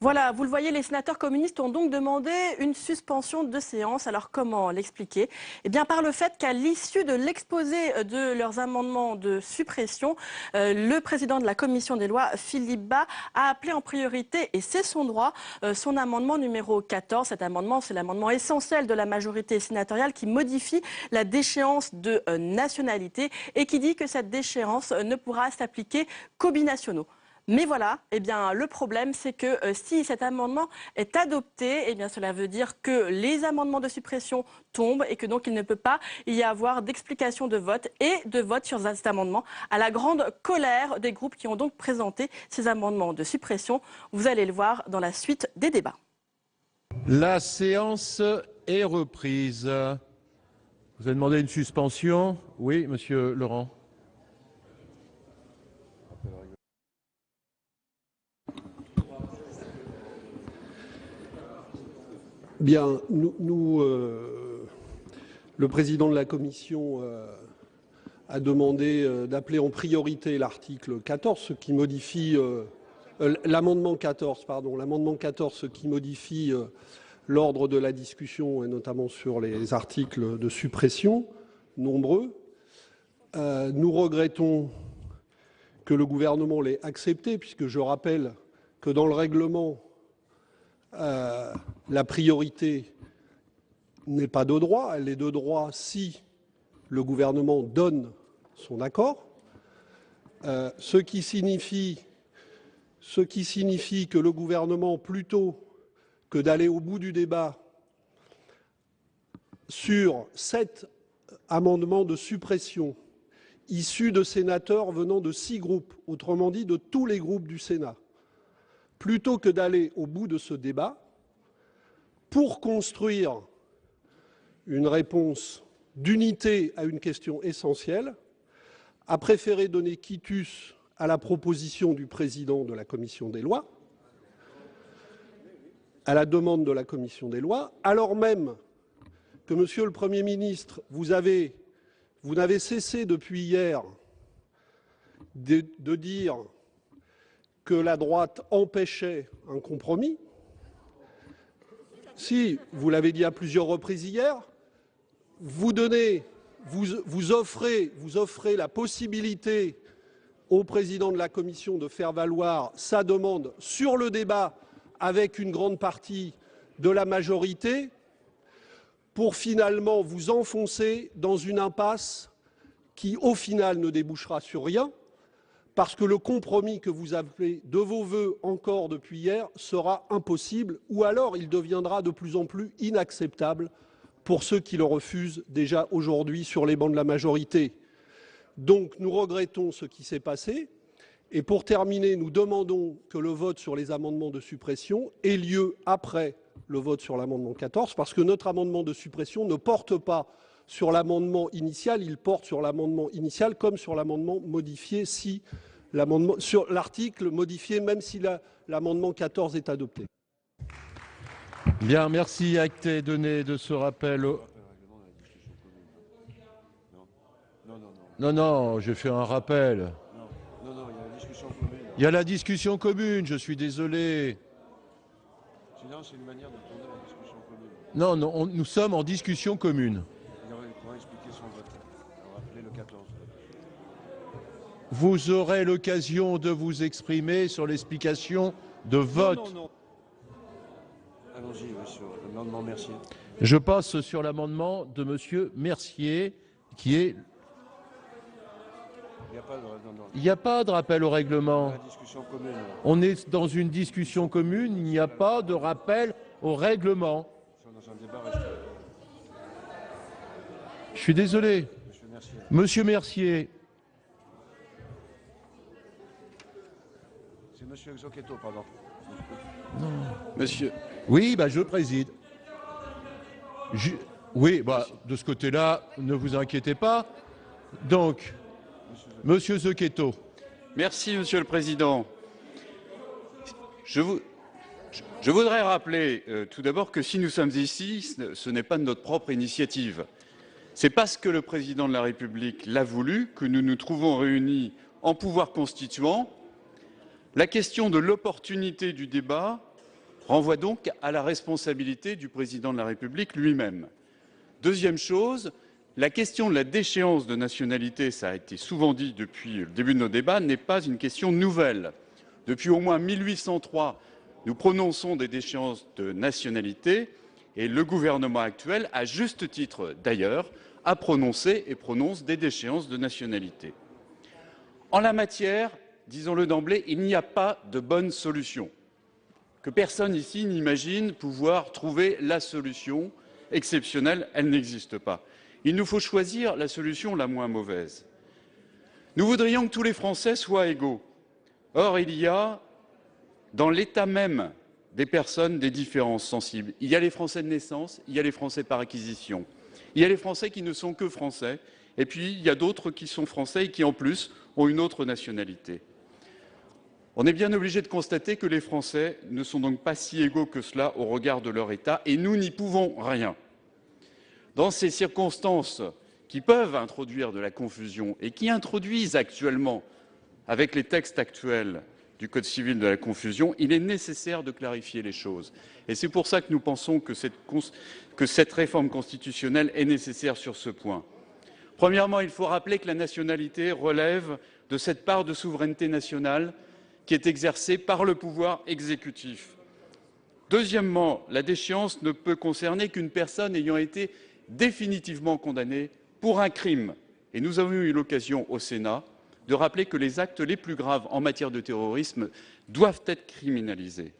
Voilà, vous le voyez, les sénateurs communistes ont donc demandé une suspension de séance. Alors comment l'expliquer? Eh bien par le fait qu'à l'issue de l'exposé de leurs amendements de suppression, le président de la commission des lois, Philippe Bas, a appelé en priorité, et c'est son droit, son amendement numéro 14. Cet amendement, c'est l'amendement essentiel de la majorité sénatoriale qui modifie la déchéance de nationalité et qui dit que cette déchéance ne pourra s'appliquer qu'aux binationaux. Mais voilà, eh bien, le problème, c'est que si cet amendement est adopté, eh bien, cela veut dire que les amendements de suppression tombent et que donc il ne peut pas y avoir d'explication de vote et de vote sur cet amendement, à la grande colère des groupes qui ont donc présenté ces amendements de suppression. Vous allez le voir dans la suite des débats. La séance est reprise. Vous avez demandé une suspension? Oui, Monsieur Laurent. Bien, le président de la commission a demandé d'appeler en priorité l'article 14, ce qui modifie l'amendement 14, pardon, l'amendement 14, ce qui modifie l'ordre de la discussion, et notamment sur les articles de suppression, nombreux. Nous regrettons que le gouvernement l'ait accepté, puisque je rappelle que dans le règlement, la priorité n'est pas de droit, elle est de droit si le gouvernement donne son accord, ce qui signifie que le gouvernement, plutôt que d'aller au bout du débat sur 7 amendements de suppression issus de sénateurs venant de 6 groupes, autrement dit de tous les groupes du Sénat, plutôt que d'aller au bout de ce débat pour construire une réponse d'unité à une question essentielle, a préféré donner quitus à la proposition du président de la commission des lois, à la demande de la commission des lois, alors même que, Monsieur le Premier ministre, vous n'avez cessé depuis hier de dire que la droite empêchait un compromis. Si, vous l'avez dit à plusieurs reprises hier, vous offrez la possibilité au président de la commission de faire valoir sa demande sur le débat avec une grande partie de la majorité pour finalement vous enfoncer dans une impasse qui, au final, ne débouchera sur rien, parce que le compromis que vous appelez de vos vœux encore depuis hier sera impossible, ou alors il deviendra de plus en plus inacceptable pour ceux qui le refusent déjà aujourd'hui sur les bancs de la majorité. Donc nous regrettons ce qui s'est passé Et pour terminer, nous demandons que le vote sur les amendements de suppression ait lieu après le vote sur l'amendement 14, parce que notre amendement de suppression ne porte pas sur l'amendement initial, il porte sur l'amendement initial comme sur l'amendement modifié si l'amendement sur l'article modifié, même si l'amendement 14 est adopté. Bien, merci. Acte est donné de ce rappel. Non, j'ai fait un rappel. Non, il y a la discussion commune. Il y a la discussion commune, je suis désolé. Sinon, c'est une manière de tourner la discussion commune. Non, nous sommes en discussion commune. Il pourra expliquer son vote. On va appeler le 14. Vous aurez l'occasion de vous exprimer sur l'explication de vote. Non. Allons-y, sur l'amendement Mercier. Je passe sur l'amendement de M. Mercier, qui est... Il n'y a pas de rappel au règlement. On est dans une discussion commune, il n'y a pas de rappel au règlement. Je suis désolé. Monsieur Mercier. C'est Monsieur Zocchetto, pardon. Non. Monsieur. Oui, je préside. Oui, de ce côté-là, ne vous inquiétez pas. Donc, Monsieur Zocchetto. Merci, Monsieur le Président. Je voudrais rappeler tout d'abord que si nous sommes ici, ce n'est pas de notre propre initiative. C'est parce que le Président de la République l'a voulu que nous nous trouvons réunis en pouvoir constituant. La question de l'opportunité du débat renvoie donc à la responsabilité du Président de la République lui-même. Deuxième chose, la question de la déchéance de nationalité, ça a été souvent dit depuis le début de nos débats, n'est pas une question nouvelle. Depuis au moins 1803, nous prononçons des déchéances de nationalité et le gouvernement actuel, à juste titre d'ailleurs, a prononcé et prononce des déchéances de nationalité. En la matière, disons-le d'emblée, il n'y a pas de bonne solution. Que personne ici n'imagine pouvoir trouver la solution exceptionnelle, elle n'existe pas. Il nous faut choisir la solution la moins mauvaise. Nous voudrions que tous les Français soient égaux. Or, il y a dans l'état même des personnes des différences sensibles. Il y a les Français de naissance, il y a les Français par acquisition. Il y a les Français qui ne sont que Français, et puis il y a d'autres qui sont Français et qui, en plus, ont une autre nationalité. On est bien obligé de constater que les Français ne sont donc pas si égaux que cela au regard de leur État, et nous n'y pouvons rien. Dans ces circonstances qui peuvent introduire de la confusion et qui introduisent actuellement, avec les textes actuels du Code civil, de la confusion, il est nécessaire de clarifier les choses. Et c'est pour ça que nous pensons que cette réforme constitutionnelle est nécessaire sur ce point. Premièrement, il faut rappeler que la nationalité relève de cette part de souveraineté nationale qui est exercée par le pouvoir exécutif. Deuxièmement, la déchéance ne peut concerner qu'une personne ayant été définitivement condamnée pour un crime. Et nous avons eu l'occasion au Sénat de rappeler que les actes les plus graves en matière de terrorisme doivent être criminalisés.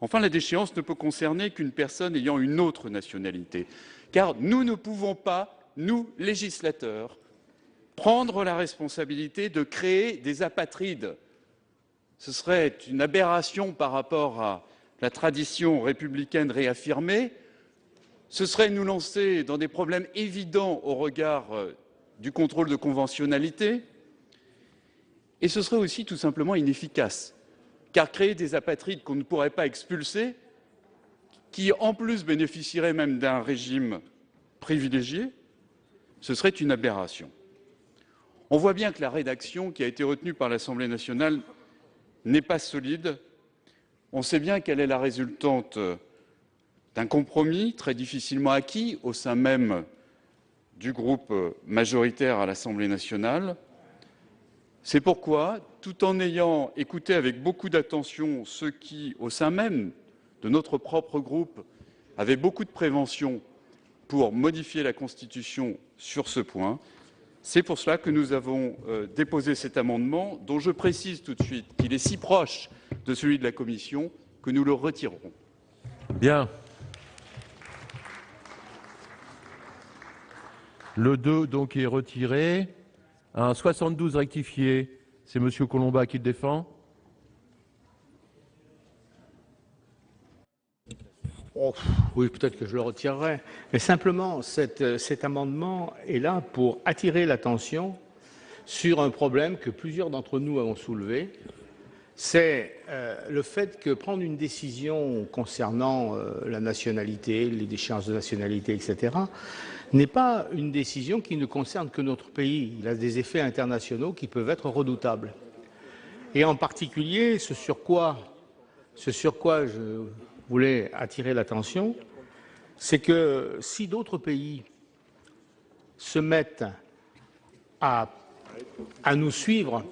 Enfin, la déchéance ne peut concerner qu'une personne ayant une autre nationalité, car nous ne pouvons pas, nous, législateurs, prendre la responsabilité de créer des apatrides. Ce serait une aberration par rapport à la tradition républicaine réaffirmée. Ce serait nous lancer dans des problèmes évidents au regard du contrôle de conventionnalité. Et ce serait aussi tout simplement inefficace, car créer des apatrides qu'on ne pourrait pas expulser, qui en plus bénéficieraient même d'un régime privilégié, ce serait une aberration. On voit bien que la rédaction qui a été retenue par l'Assemblée nationale n'est pas solide. On sait bien qu'elle est la résultante d'un compromis très difficilement acquis au sein même du groupe majoritaire à l'Assemblée nationale. C'est pourquoi, tout en ayant écouté avec beaucoup d'attention ceux qui, au sein même de notre propre groupe, avaient beaucoup de prévention pour modifier la Constitution sur ce point, c'est pour cela que nous avons déposé cet amendement, dont je précise tout de suite qu'il est si proche de celui de la Commission que nous le retirerons. Bien. Le 2 donc est retiré. Un 72 rectifié. C'est Monsieur Collombat qui le défend. Oh, oui, peut-être que je le retirerai. Mais simplement, cet amendement est là pour attirer l'attention sur un problème que plusieurs d'entre nous avons soulevé. C'est le fait que prendre une décision concernant la nationalité, les déchéances de nationalité, etc., n'est pas une décision qui ne concerne que notre pays. Il a des effets internationaux qui peuvent être redoutables. Et en particulier, ce sur quoi je voulais attirer l'attention, c'est que si d'autres pays se mettent à nous suivre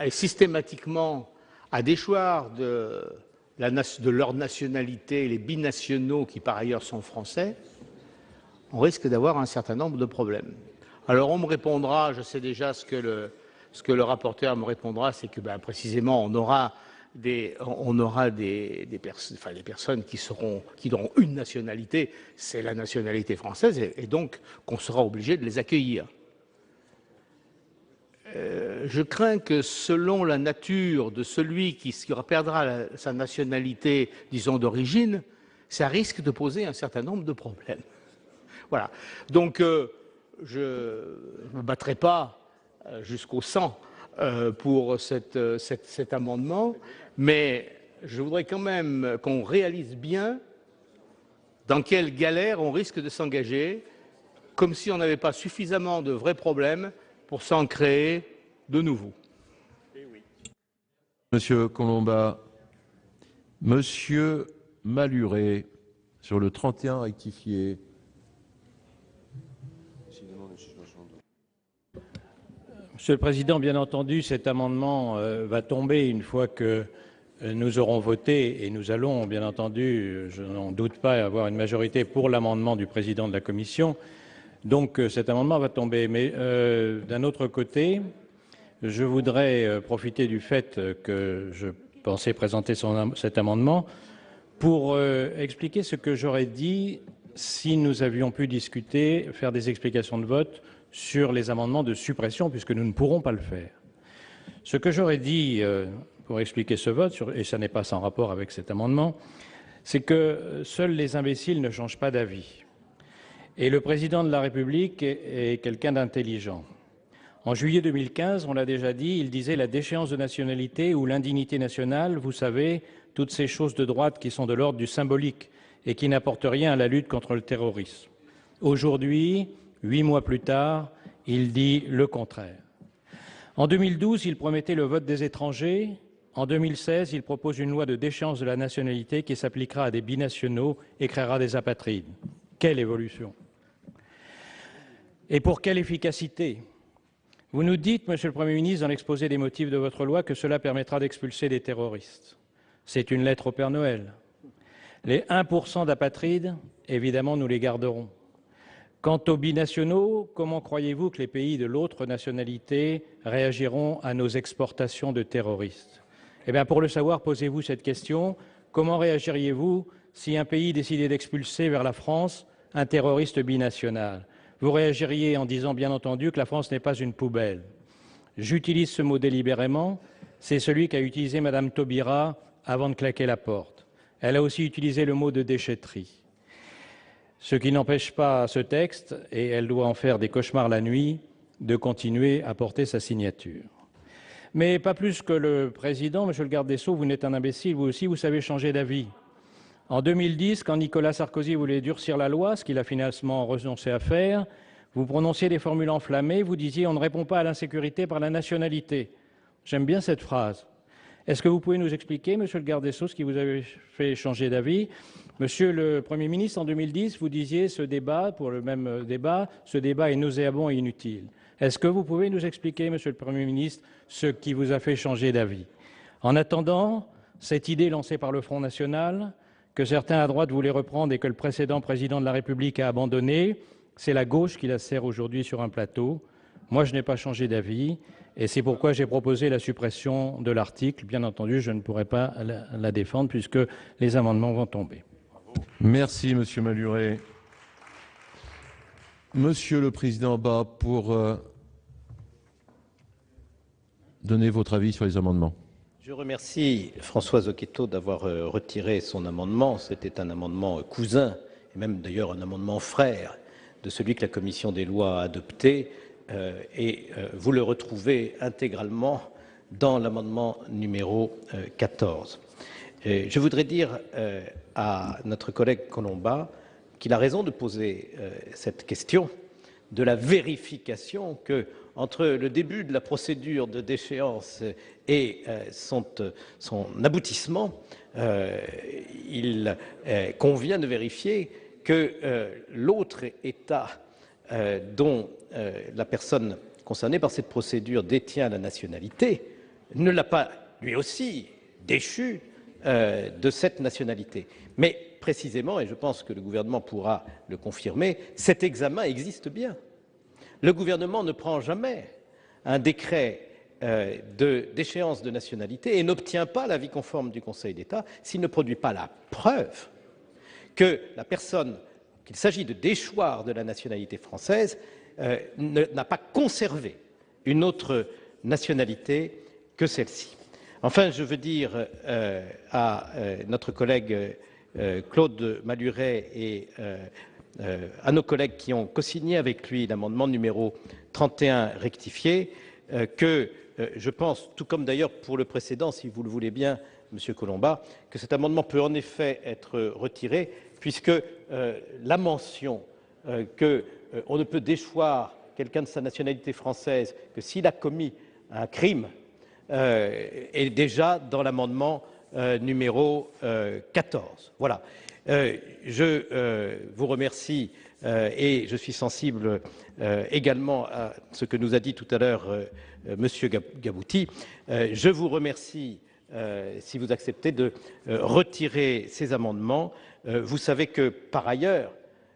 et systématiquement à déchoir de leur nationalité les binationaux qui par ailleurs sont français, on risque d'avoir un certain nombre de problèmes. Alors on me répondra, je sais déjà ce que le rapporteur me répondra, c'est que précisément on aura des personnes qui auront une nationalité, c'est la nationalité française, et donc qu'on sera obligé de les accueillir. Je crains que selon la nature de celui qui perdra sa nationalité, disons d'origine, ça risque de poser un certain nombre de problèmes. Voilà. Donc je ne me battrai pas jusqu'au sang pour cet amendement, mais je voudrais quand même qu'on réalise bien dans quelle galère on risque de s'engager, comme si on n'avait pas suffisamment de vrais problèmes pour s'en créer de nouveaux. Monsieur Collombat, Monsieur Malhuret, sur le 31 rectifié. Monsieur le Président, bien entendu, cet amendement va tomber une fois que nous aurons voté, et nous allons, bien entendu, je n'en doute pas, avoir une majorité pour l'amendement du Président de la Commission. Donc cet amendement va tomber. Mais d'un autre côté, je voudrais profiter du fait que je pensais présenter cet amendement pour expliquer ce que j'aurais dit si nous avions pu discuter, faire des explications de vote sur les amendements de suppression, puisque nous ne pourrons pas le faire. Ce que j'aurais dit pour expliquer ce vote, et ça n'est pas sans rapport avec cet amendement, c'est que seuls les imbéciles ne changent pas d'avis. Et le président de la République est quelqu'un d'intelligent. En juillet 2015, on l'a déjà dit, il disait la déchéance de nationalité ou l'indignité nationale, vous savez, toutes ces choses de droite qui sont de l'ordre du symbolique et qui n'apportent rien à la lutte contre le terrorisme. Aujourd'hui, 8 mois plus tard, il dit le contraire. En 2012, il promettait le vote des étrangers. En 2016, il propose une loi de déchéance de la nationalité qui s'appliquera à des binationaux et créera des apatrides. Quelle évolution! Et pour quelle efficacité? Vous nous dites, Monsieur le Premier ministre, dans l'exposé des motifs de votre loi, que cela permettra d'expulser des terroristes. C'est une lettre au Père Noël. Les 1% d'apatrides, évidemment, nous les garderons. Quant aux binationaux, comment croyez-vous que les pays de l'autre nationalité réagiront à nos exportations de terroristes? Eh bien, pour le savoir, posez-vous cette question. Comment réagiriez-vous si un pays décidait d'expulser vers la France un terroriste binational? Vous réagiriez en disant, bien entendu, que la France n'est pas une poubelle. J'utilise ce mot délibérément, c'est celui qu'a utilisé Mme Taubira avant de claquer la porte. Elle a aussi utilisé le mot de déchetterie. Ce qui n'empêche pas ce texte, et elle doit en faire des cauchemars la nuit, de continuer à porter sa signature. Mais pas plus que le Président, Monsieur le garde des Sceaux, vous n'êtes un imbécile, vous aussi, vous savez changer d'avis. En 2010, quand Nicolas Sarkozy voulait durcir la loi, ce qu'il a finalement renoncé à faire, vous prononciez des formules enflammées, vous disiez « on ne répond pas à l'insécurité par la nationalité ». J'aime bien cette phrase. Est-ce que vous pouvez nous expliquer, Monsieur le garde des Sceaux, ce qui vous avait fait changer d'avis? Monsieur le Premier ministre, en 2010, vous disiez ce débat, pour le même débat, ce débat est nauséabond et inutile. Est-ce que vous pouvez nous expliquer, Monsieur le Premier ministre, ce qui vous a fait changer d'avis? En attendant, cette idée lancée par le Front National, que certains à droite voulaient reprendre et que le précédent président de la République a abandonné, c'est la gauche qui la sert aujourd'hui sur un plateau. Moi, je n'ai pas changé d'avis et c'est pourquoi j'ai proposé la suppression de l'article. Bien entendu, je ne pourrai pas la défendre puisque les amendements vont tomber. Merci, Monsieur Malhuret. Monsieur le Président Bas, pour donner votre avis sur les amendements. Je remercie Françoise Zocchetto d'avoir retiré son amendement. C'était un amendement cousin, et même d'ailleurs un amendement frère de celui que la commission des lois a adopté, et vous le retrouvez intégralement dans l'amendement numéro 14. Je voudrais dire à notre collègue Collombat qu'il a raison de poser cette question de la vérification que, entre le début de la procédure de déchéance et son aboutissement, il convient de vérifier que l'autre État dont la personne concernée par cette procédure détient la nationalité ne l'a pas, lui aussi, déchu de cette nationalité. Mais précisément, et je pense que le gouvernement pourra le confirmer, cet examen existe bien. Le gouvernement ne prend jamais un décret d'échéance de nationalité et n'obtient pas l'avis conforme du Conseil d'État s'il ne produit pas la preuve que la personne qu'il s'agit de déchoir de la nationalité française n'a pas conservé une autre nationalité que celle-ci. Enfin, je veux dire à notre collègue Claude Malhuret et à nos collègues qui ont cosigné avec lui l'amendement numéro 31 rectifié que je pense, tout comme d'ailleurs pour le précédent, si vous le voulez bien, Monsieur Collombat, que cet amendement peut en effet être retiré, puisque la mention qu'on ne peut déchoir quelqu'un de sa nationalité française que s'il a commis un crime est déjà dans l'amendement numéro 14. Voilà. Je vous remercie et je suis sensible également à ce que nous a dit tout à l'heure Monsieur Gabouty. Je vous remercie, si vous acceptez, de retirer ces amendements. Vous savez que, par ailleurs,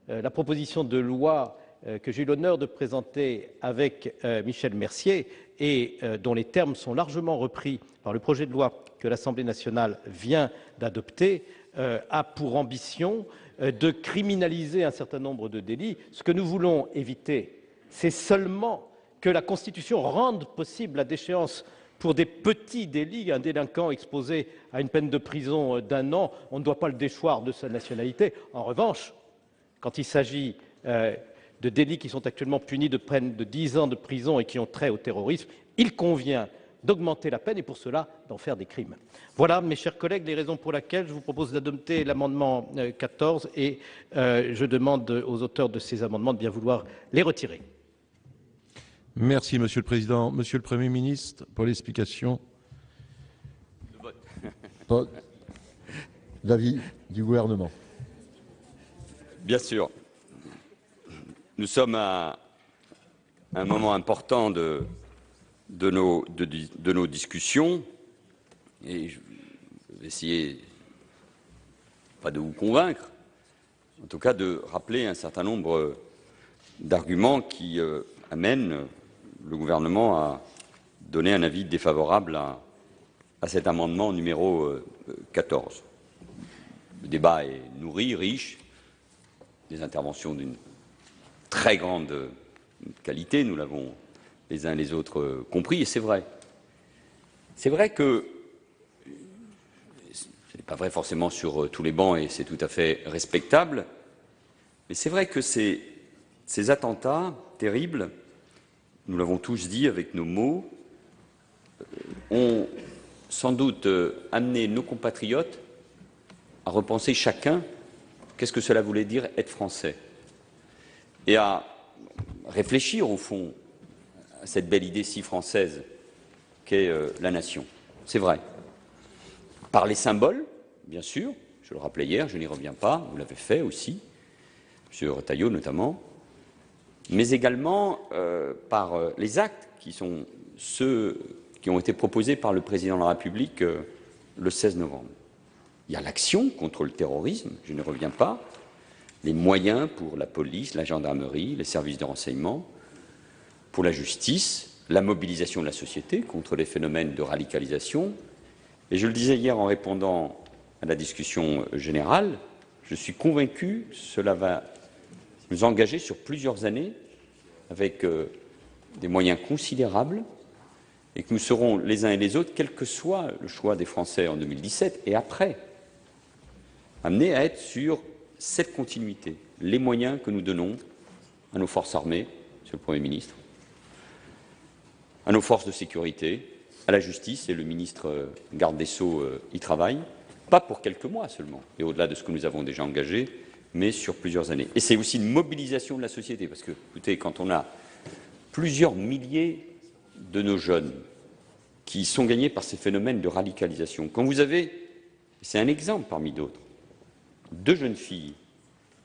la proposition de loi que j'ai eu l'honneur de présenter avec Michel Mercier et dont les termes sont largement repris par le projet de loi que l'Assemblée nationale vient d'adopter, a pour ambition de criminaliser un certain nombre de délits. Ce que nous voulons éviter, c'est seulement que la Constitution rende possible la déchéance pour des petits délits. Un délinquant exposé à une peine de prison d'1 an, on ne doit pas le déchoir de sa nationalité. En revanche, quand il s'agit de délits qui sont actuellement punis de peine de 10 ans de prison et qui ont trait au terrorisme, il convient d'augmenter la peine et pour cela d'en faire des crimes. Voilà, mes chers collègues, les raisons pour lesquelles je vous propose d'adopter l'amendement 14 et je demande aux auteurs de ces amendements de bien vouloir les retirer. Merci, Monsieur le Président. Monsieur le Premier ministre, pour l'explication. L'avis du gouvernement. Bien sûr. Nous sommes à un moment important de nos discussions et je vais essayer, pas de vous convaincre, en tout cas de rappeler un certain nombre d'arguments qui amènent le gouvernement à donner un avis défavorable à cet amendement numéro 14. Le débat est nourri, riche, des interventions d'une très grande qualité, nous l'avons les uns et les autres compris, et c'est vrai. C'est vrai que, ce n'est pas vrai forcément sur tous les bancs, et c'est tout à fait respectable, mais c'est vrai que ces attentats terribles, nous l'avons tous dit avec nos mots, ont sans doute amené nos compatriotes à repenser chacun qu'est-ce que cela voulait dire être français, et à réfléchir au fond à cette belle idée si française qu'est la nation. C'est vrai. Par les symboles, bien sûr, je le rappelais hier, je n'y reviens pas, vous l'avez fait aussi, M. Retailleau notamment, mais également par les actes qui sont ceux qui ont été proposés par le Président de la République le 16 novembre. Il y a l'action contre le terrorisme, je ne reviens pas, les moyens pour la police, la gendarmerie, les services de renseignement, pour la justice, la mobilisation de la société contre les phénomènes de radicalisation. Et je le disais hier en répondant à la discussion générale, je suis convaincu que cela va nous engager sur plusieurs années avec des moyens considérables et que nous serons les uns et les autres, quel que soit le choix des Français en 2017 et après, amenés à être sur cette continuité, les moyens que nous donnons à nos forces armées, Monsieur le Premier ministre, à nos forces de sécurité, à la justice, et le ministre garde des Sceaux y travaille, pas pour quelques mois seulement, et au-delà de ce que nous avons déjà engagé, mais sur plusieurs années. Et c'est aussi une mobilisation de la société, parce que, écoutez, quand on a plusieurs milliers de nos jeunes qui sont gagnés par ces phénomènes de radicalisation, quand vous avez, c'est un exemple parmi d'autres, 2 jeunes filles,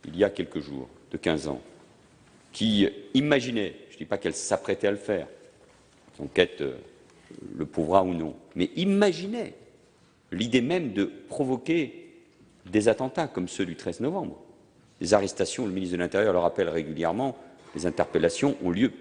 il y a quelques jours, de 15 ans, qui imaginaient, je ne dis pas qu'elles s'apprêtaient à le faire, en quête le pauvra ou non, mais imaginaient l'idée même de provoquer des attentats comme ceux du 13 novembre. Les arrestations, le ministre de l'Intérieur le rappelle régulièrement, les interpellations ont lieu